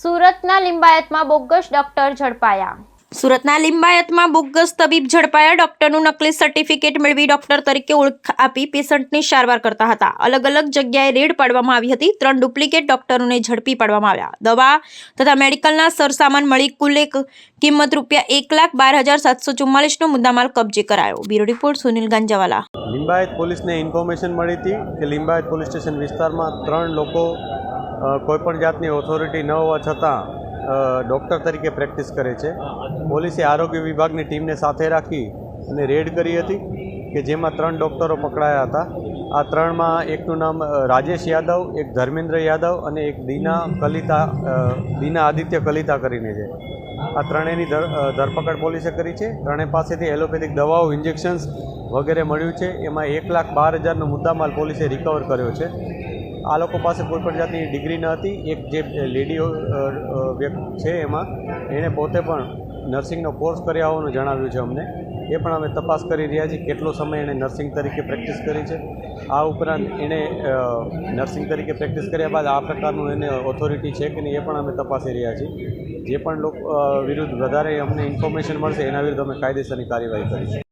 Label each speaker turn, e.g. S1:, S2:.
S1: સુરતના લિંબાયતમાં bogus doctor ઝડપાયા. સુરતના લિંબાયતમાં બોગસ તબીબ ઝડપાયા. ડોક્ટરનું નકલી સર્ટિફિકેટ મેળવી ડોક્ટર તરીકે ઓળખ આપી પેશન્ટની સારવાર કરતા હતા. અલગ અલગ જગ્યાએ રેડ પાડવામાં આવી હતી. 3 ડુપ્લિકેટ ડોક્ટરોને ઝડપી પાડવામાં આવ્યા. દવા તથા મેડિકલના સરસામાન મળી કુલ કિંમત ₹1,12,744નો મુદ્દામાલ કબજે કરાયો. Bureau report Sunil Ganjawala.
S2: લિંબાયત પોલીસને ઇન્ફોર્મેશન મળી હતી કે લિંબાયત પોલીસ સ્ટેશન વિસ્તારમાં 3 લોકો કોઈપણ જાતની ઓથોરિટી ન હોવા છતાં ડૉક્ટર તરીકે પ્રેક્ટિસ કરે છે. પોલીસે આરોગ્ય વિભાગની ટીમને સાથે રાખી અને રેડ કરી હતી કે જેમાં 3 ડૉક્ટરો પકડાયા હતા. આ 3માં એકનું નામ રાજેશ યાદવ, એક ધર્મેન્દ્ર યાદવ અને એક દીના આદિત્ય કલિતા કરીને છે. આ ત્રણેયની ધરપકડ પોલીસે કરી છે. ત્રણેય પાસેથી એલોપેથિક દવાઓ, ઇન્જેક્શન્સ વગેરે મળ્યું છે. એમાં 1,12,000નો મુદ્દામાલ પોલીસે રિકવર કર્યો છે. આ લોકો પાસે કોઈપણ જાતની ડિગ્રી ન હતી. એક જે લેડી વ્યક્તિ છે એમાં એણે પોતે પણ નર્સિંગનો કોર્સ કર્યા હોવાનું જણાવ્યું છે અમને. એ પણ અમે તપાસ કરી રહ્યા છીએ કેટલો સમય એણે નર્સિંગ તરીકે પ્રેક્ટિસ કરી છે. આ ઉપરાંત એણે નર્સિંગ તરીકે પ્રેક્ટિસ કર્યા બાદ આ પ્રકારનું એને ઓથોરિટી છે કે નહીં એ પણ અમે તપાસી રહ્યા છીએ. જે પણ લોકો વિરુદ્ધ વધારે અમને ઇન્ફોર્મેશન મળશે એના વિરુદ્ધ અમે કાયદેસરની કાર્યવાહી કરીશું.